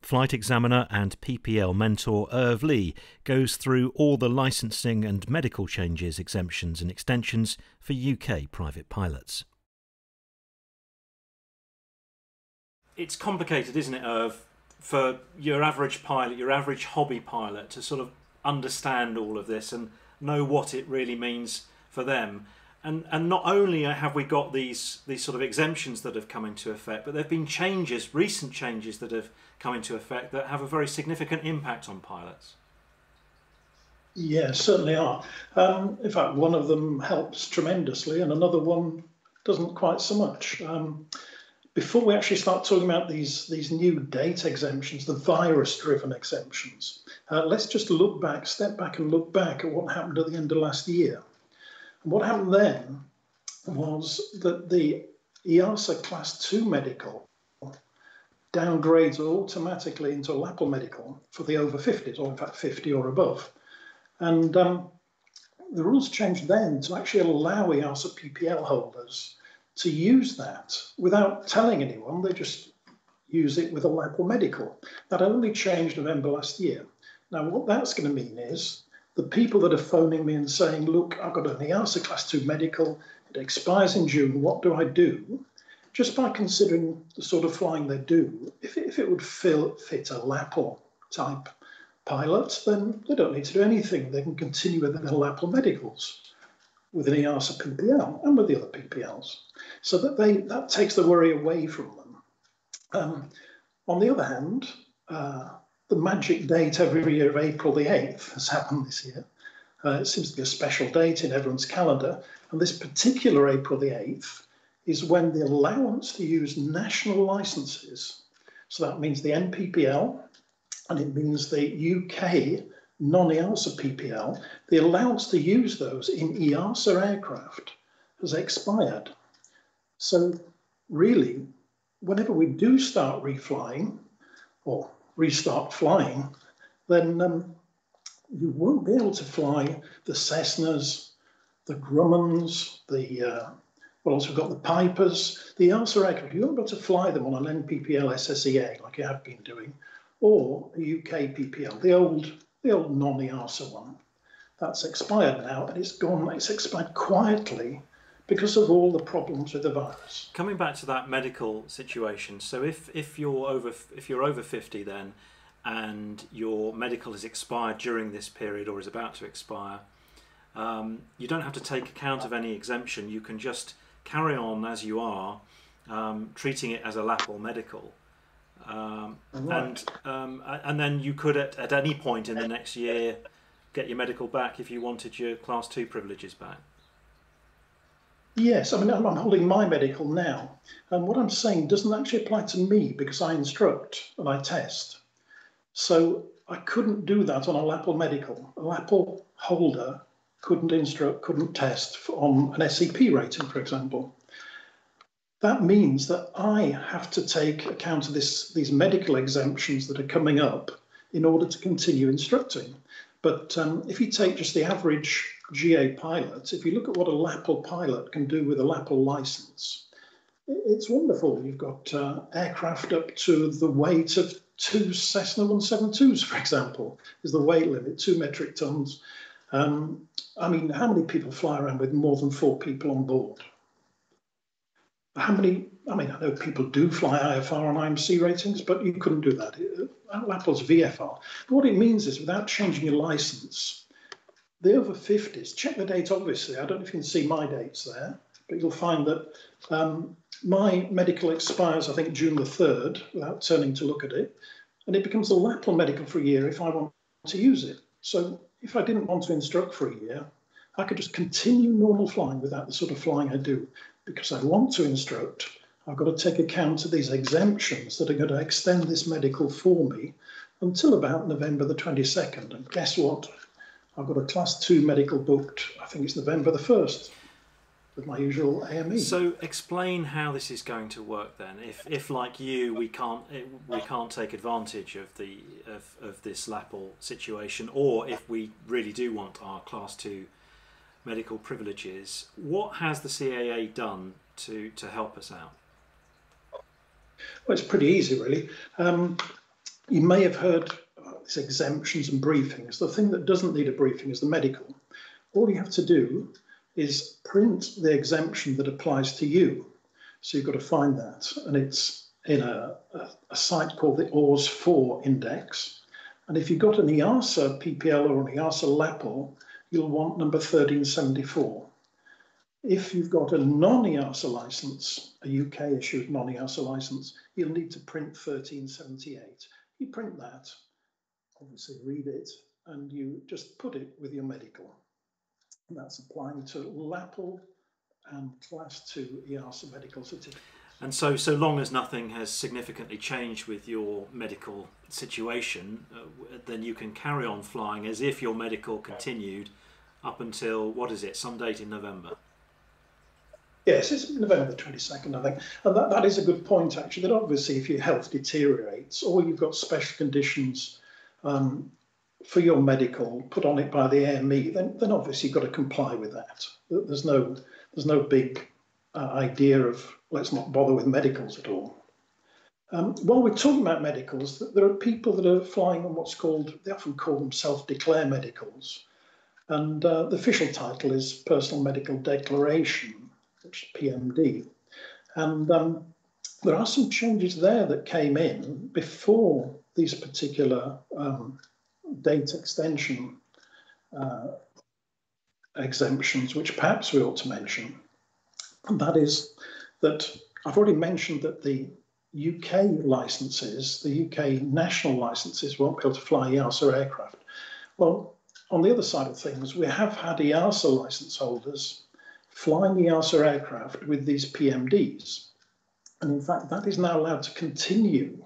Flight examiner and PPL mentor Irv Lee goes through all the licensing and medical changes, exemptions and extensions for UK private pilots. It's complicated, isn't it, Irv, for your average pilot, your average hobby pilot, to sort of understand all of this and know what it really means for them. And not only have we got these sort of exemptions that have come into effect, but there have been changes, recent changes that have come into effect that have a very significant impact on pilots. Yeah, certainly are. In fact, one of them helps tremendously and another one doesn't quite so much. Before we actually start talking about these new date exemptions, the virus-driven exemptions, let's just step back and look back at what happened at the end of last year. And what happened then was that the EASA Class 2 medical downgrades automatically into a LAPL medical for the over 50s, or in fact 50 or above. And the rules changed then to actually allow EASA PPL holders to use that without telling anyone. They just use it with a LAPL medical. That only changed November last year. Now, what that's going to mean is the people that are phoning me and saying, look, I've got an EASA Class 2 medical, it expires in June, what do I do? Just by considering the sort of flying they do, if it would fit a LAPL type pilot, then they don't need to do anything. They can continue with their LAPL medicals with an EASA PPL and with the other PPLs. So that takes the worry away from them. On the other hand, the magic date every year of April the 8th has happened this year. It seems to be a special date in everyone's calendar. And this particular April the 8th is when the allowance to use national licenses, so that means the NPPL, and it means the UK non-EASA PPL, the allowance to use those in EASA aircraft has expired. So really, whenever we do start reflying, or restart flying, then you won't be able to fly the Cessnas, the Grummons, well, also we've got the Pipers, the EASA aircraft. You won't be able to fly them on an NPPL SSEA like you have been doing, or a UK PPL, the old non-EASA one. That's expired now, and it's expired quietly because of all the problems with the virus. Coming back to that medical situation, so if you're over 50 then, and your medical has expired during this period or is about to expire, you don't have to take account of any exemption. You can just carry on as you are, treating it as a LAPL medical, right. And then you could at any point in the next year get your medical back if you wanted your Class 2 privileges back. Yes, I mean, I'm holding my medical now, and what I'm saying doesn't actually apply to me because I instruct and I test. So I couldn't do that on a LAPL medical. A LAPL holder couldn't instruct, couldn't test on an SCP rating, for example. That means that I have to take account of these medical exemptions that are coming up in order to continue instructing. But if you take just the average GA pilot, if you look at what a LAPL pilot can do with a LAPL license, it's wonderful. You've got aircraft up to the weight of 2 Cessna 172s, for example, is the weight limit, 2 metric tons. I mean, how many people fly around with more than 4 people on board? I mean, I know people do fly IFR and IMC ratings, but you couldn't do that. LAPL's VFR. But what it means is, without changing your license, the over 50s, check the date, obviously. I don't know if you can see my dates there, but you'll find that my medical expires, I think, June the 3rd, without turning to look at it, and it becomes a LAPL medical for a year if I want to use it. So if I didn't want to instruct for a year, I could just continue normal flying without the sort of flying I do. Because I want to instruct, I've got to take account of these exemptions that are going to extend this medical for me until about November the 22nd. And guess what? I've got a Class 2 medical booked, I think it's November the 1st, with my usual AME. So explain how this is going to work then. If like you, we can't take advantage of this LAPL situation, or if we really do want our Class 2 medical privileges, what has the CAA done to help us out? Well, it's pretty easy, really. You may have heard these exemptions and briefings. The thing that doesn't need a briefing is the medical. All you have to do is print the exemption that applies to you. So you've got to find that, and it's in a site called the OARS4 index. And if you've got an EASA PPL or an EASA LAPL, you'll want number 1374. If you've got a non-EASA license, a UK issued non-EASA license, you'll need to print 1378. You print that, obviously read it, and you just put it with your medical. And that's applying to LAPL and Class 2 EASA medical certificates. And so long as nothing has significantly changed with your medical situation, then you can carry on flying as if your medical continued up until, what is it, some date in November? Yes, it's November the 22nd, I think. And that is a good point, actually, that obviously if your health deteriorates or you've got special conditions for your medical put on it by the AME, then obviously you've got to comply with that. There's no big idea of let's not bother with medicals at all. While we're talking about medicals, there are people that are flying on what's called, they often call them self-declare medicals. And the official title is Personal Medical Declaration, which is PMD. And there are some changes there that came in before these particular date extension exemptions, which perhaps we ought to mention. And that is that I've already mentioned that the UK licenses, the UK national licenses, won't be able to fly EASA aircraft. Well, on the other side of things, we have had EASA license holders flying EASA aircraft with these PMDs. And in fact, that is now allowed to continue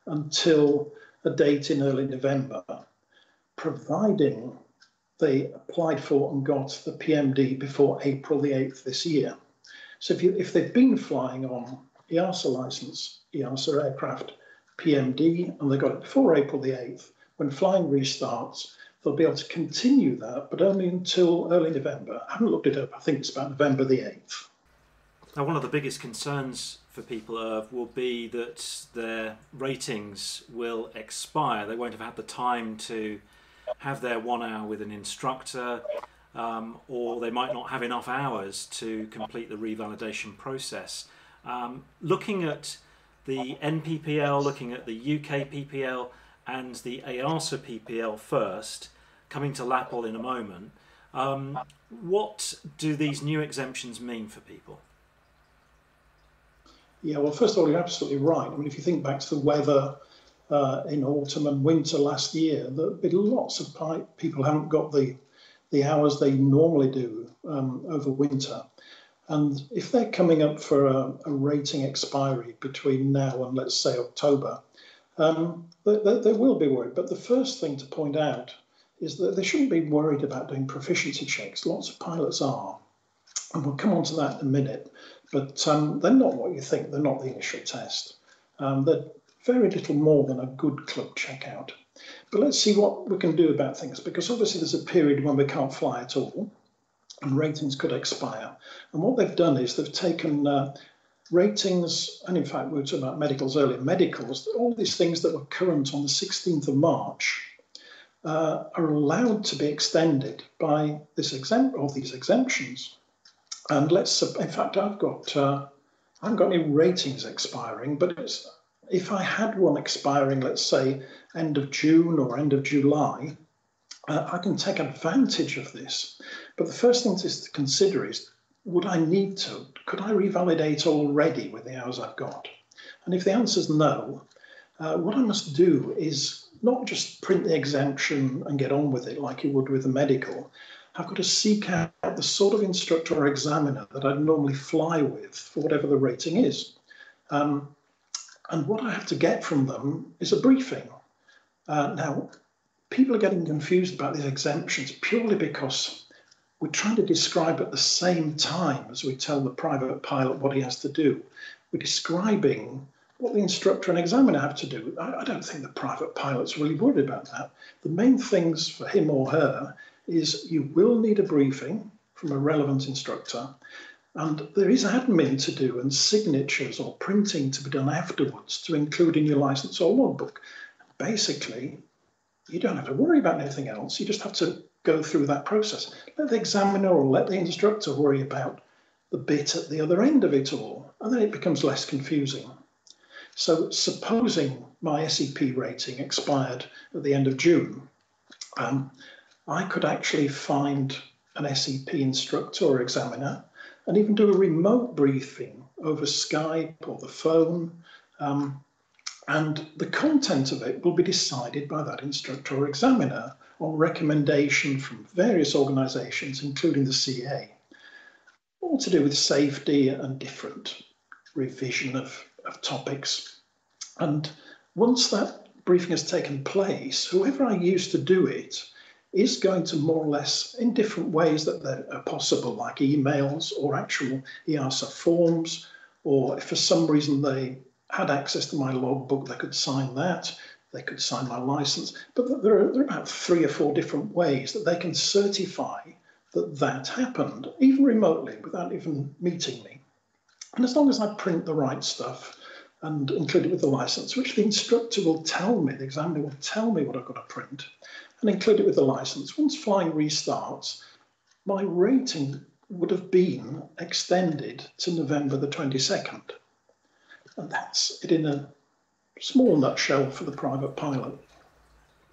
until a date in early November, providing they applied for and got the PMD before April the 8th this year. So if they've been flying on EASA license, EASA aircraft PMD, and they got it before April the 8th, when flying restarts, they'll be able to continue that, but only until early November. I haven't looked it up. I think it's about November the 8th. Now, one of the biggest concerns for people, Irv, will be that their ratings will expire. They won't have had the time to have their 1 hour with an instructor, or they might not have enough hours to complete the revalidation process. Looking at the NPPL, looking at the UK PPL and the EASA PPL first, coming to LAPL in a moment, what do these new exemptions mean for people? Yeah, well, first of all, you're absolutely right. I mean, if you think back to the weather in autumn and winter last year, there've been lots of people haven't got the hours they normally do over winter. And if they're coming up for a rating expiry between now and, let's say, October, they will be worried. But the first thing to point out is that they shouldn't be worried about doing proficiency checks. Lots of pilots are. And we'll come on to that in a minute. But they're not what you think. They're not the initial test. They're very little more than a good club checkout. But let's see what we can do about things, because obviously there's a period when we can't fly at all and ratings could expire. And what they've done is they've taken ratings, and in fact we were talking about medicals earlier, medicals, all these things that were current on the 16th of March are allowed to be extended by these exemptions. And in fact, I haven't got any ratings expiring, but if I had one expiring, let's say end of June or end of July, I can take advantage of this. But the first thing to consider is, would I need to? Could I revalidate already with the hours I've got? And if the answer is no, what I must do is not just print the exemption and get on with it like you would with a medical. I've got to seek out the sort of instructor or examiner that I'd normally fly with for whatever the rating is. And what I have to get from them is a briefing. Now, people are getting confused about these exemptions purely because we're trying to describe at the same time as we tell the private pilot what he has to do. We're describing what the instructor and examiner have to do. I don't think the private pilot's really worried about that. The main things for him or her is you will need a briefing from a relevant instructor, and there is admin to do and signatures or printing to be done afterwards to include in your license or logbook. basically, you don't have to worry about anything else. You just have to go through that process. Let the examiner or let the instructor worry about the bit at the other end of it all, and then it becomes less confusing. So supposing my SEP rating expired at the end of June, I could actually find an SEP instructor or examiner and even do a remote briefing over Skype or the phone. And the content of it will be decided by that instructor or examiner on recommendation from various organisations, including the CAA, all to do with safety and different revision of topics. And once that briefing has taken place, whoever I use to do it is going to more or less, in different ways that are possible, like emails or actual EASA forms, or if for some reason they had access to my logbook, they could sign that, they could sign my license. But there are about 3 or 4 different ways that they can certify that that happened, even remotely, without even meeting me. And as long as I print the right stuff and include it with the license, which the instructor will tell me, the examiner will tell me what I've got to print, and include it with the license, once flying restarts, my rating would have been extended to November the 22nd. And that's it in a small nutshell for the private pilot.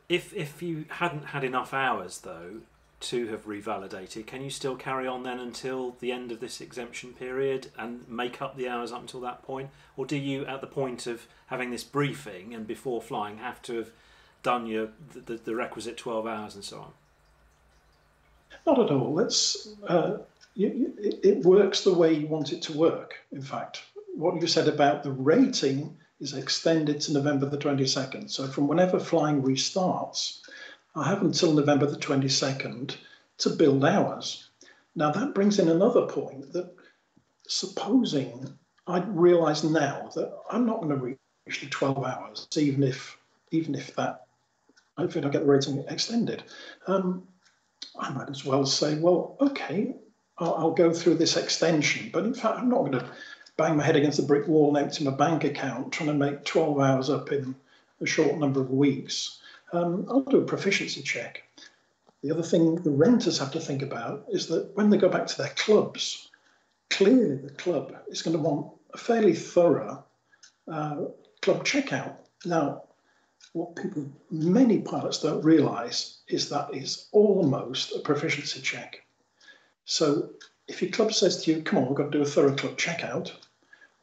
If you hadn't had enough hours, though, to have revalidated, can you still carry on then until the end of this exemption period and make up the hours up until that point? Or do you, at the point of having this briefing and before flying, have to have done the requisite 12 hours and so on? Not at all. It works the way you want it to work, in fact. What you said about the rating is extended to November the 22nd. So from whenever flying restarts, I have until November the 22nd to build hours. Now that brings in another point, that supposing I realise now that I'm not going to reach the 12 hours, even if that, if I don't get the rating extended, I might as well say, well, okay, I'll go through this extension, but in fact, I'm not going to bang my head against the brick wall and empty my bank account trying to make 12 hours up in a short number of weeks. I'll do a proficiency check. The other thing the renters have to think about is that when they go back to their clubs, clearly the club is going to want a fairly thorough club checkout. Now, what many pilots don't realise is that is almost a proficiency check. So if your club says to you, come on, we've got to do a thorough club checkout,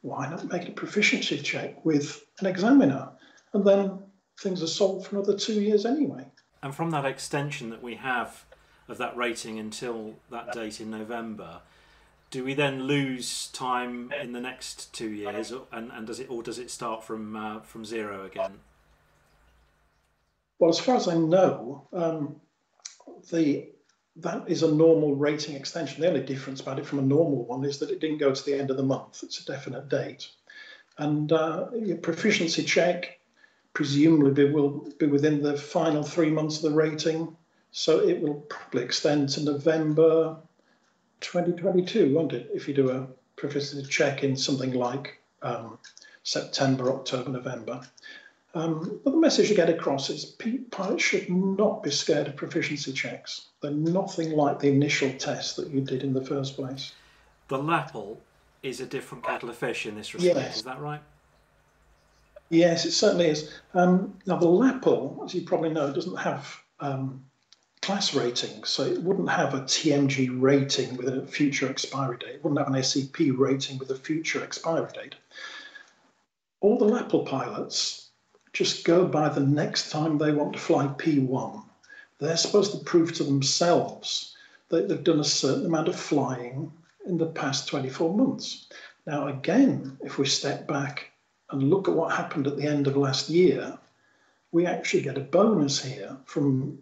why not make it a proficiency check with an examiner? And then things are solved for another 2 years anyway. And from that extension that we have of that rating until that date in November, do we then lose time in the next 2 years, and does it start from zero again? Well, as far as I know, that is a normal rating extension. The only difference about it from a normal one is that it didn't go to the end of the month. It's a definite date. And your proficiency check presumably will be within the final 3 months of the rating. So it will probably extend to November 2022, won't it? If you do a proficiency check in something like September, October, November. But the message you get across is pilots should not be scared of proficiency checks. They're nothing like the initial test that you did in the first place. The LAPL is a different kettle of fish in this respect, Yes. Is that right? Yes, it certainly is. Now, the LAPL, as you probably know, doesn't have class ratings, so it wouldn't have a TMG rating with a future expiry date. It wouldn't have an SEP rating with a future expiry date. All the LAPL pilots just go by the next time they want to fly P1. They're supposed to prove to themselves that they've done a certain amount of flying in the past 24 months. Now, again, if we step back and look at what happened at the end of last year, we actually get a bonus here from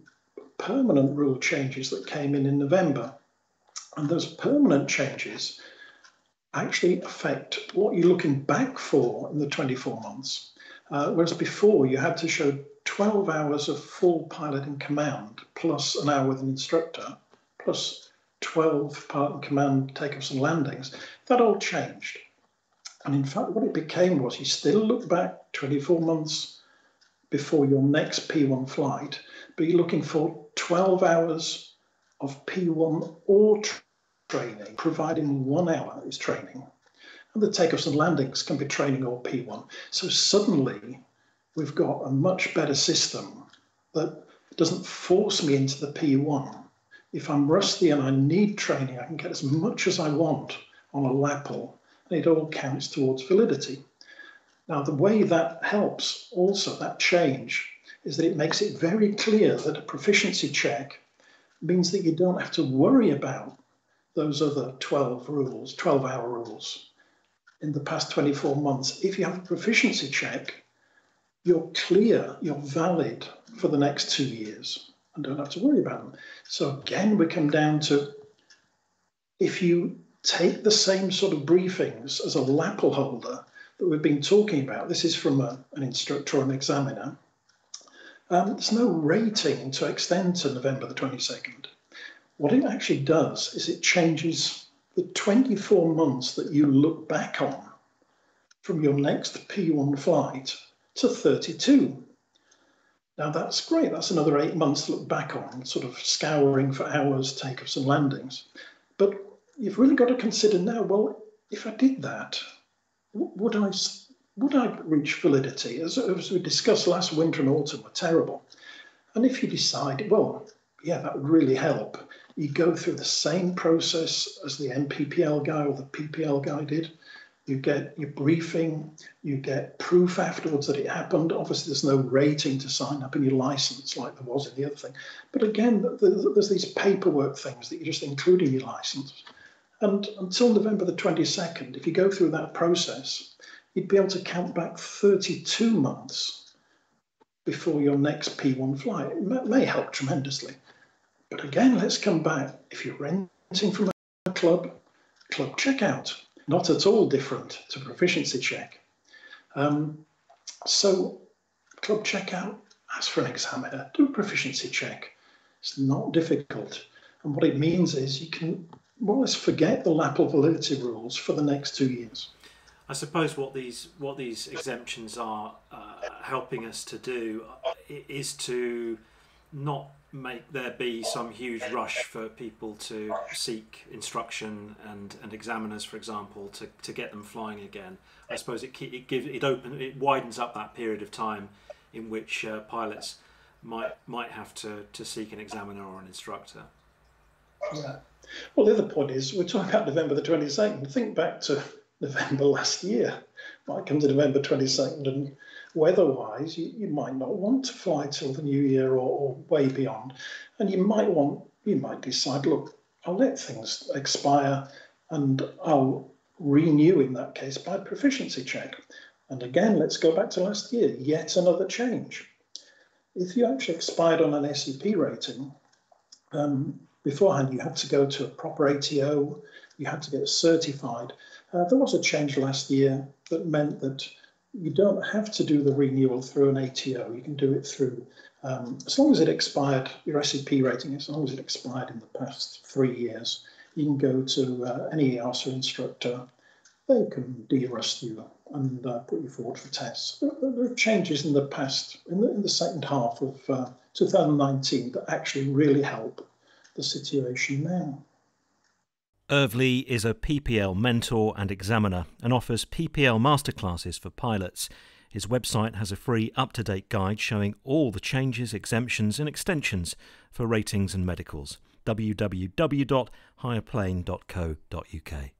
permanent rule changes that came in November. And those permanent changes actually affect what you're looking back for in the 24 months. Whereas before you had to show 12 hours of full pilot in command plus an hour with an instructor plus 12 pilot in command takeoffs and landings. That all changed. And in fact, what it became was you still look back 24 months before your next P1 flight, but you're looking for 12 hours of P1 or training, providing 1 hour is training. And the takeoffs and landings can be training or P1. So suddenly we've got a much better system that doesn't force me into the P1. If I'm rusty and I need training, I can get as much as I want on a LAPL, and it all counts towards validity. Now, the way that helps also, that change, is that it makes it very clear that a proficiency check means that you don't have to worry about those other 12-hour rules in the past 24 months. If you have a proficiency check, you're clear, you're valid for the next 2 years and don't have to worry about them. So again, we come down to, if you take the same sort of briefings as a LAPL holder that we've been talking about, this is from an instructor or an examiner, there's no rating to extend to November the 22nd. What it actually does is it changes the 24 months that you look back on from your next P1 flight to 32. Now that's great, that's another 8 months to look back on, sort of scouring for hours, takeoffs and landings. But you've really got to consider now, well, if I did that, would I reach validity? As we discussed, last winter and autumn were terrible. And if you decide, well, yeah, that would really help, you go through the same process as the NPPL guy or the PPL guy did. You get your briefing, you get proof afterwards that it happened. Obviously, there's no rating to sign up in your license like there was in the other thing. But again, there's these paperwork things that you just include in your license. And until November the 22nd, if you go through that process, you'd be able to count back 32 months before your next P1 flight. It may help tremendously. But again, let's come back. If you're renting from a club checkout, not at all different to proficiency check. So club checkout, ask for an examiner, do a proficiency check. It's not difficult. And what it means is you can more or less forget the LAPL validity rules for the next 2 years. I suppose what these exemptions are helping us to do is to not make there be some huge rush for people to seek instruction and examiners, for example, to get them flying again. I suppose it widens up that period of time in which pilots might have to seek an examiner or an instructor. Yeah. Well, the other point is, we're talking about November the 22nd. Think back to November last year. Might come to November 22nd, and weather-wise, you might not want to fly till the new year or way beyond. And you might decide, look, I'll let things expire and I'll renew in that case by proficiency check. And again, let's go back to last year, yet another change. If you actually expired on an SEP rating, beforehand, you had to go to a proper ATO, you had to get certified. There was a change last year that meant that you don't have to do the renewal through an ATO. You can do it through, as long as it expired, your SEP rating, as long as it expired in the past 3 years, you can go to any EASA instructor. They can de-rust you and put you forward for tests. There are changes in the past, in the second half of 2019 that actually really help the situation now. Irv Lee is a PPL mentor and examiner and offers PPL masterclasses for pilots. His website has a free up-to-date guide showing all the changes, exemptions and extensions for ratings and medicals. www.higherplane.co.uk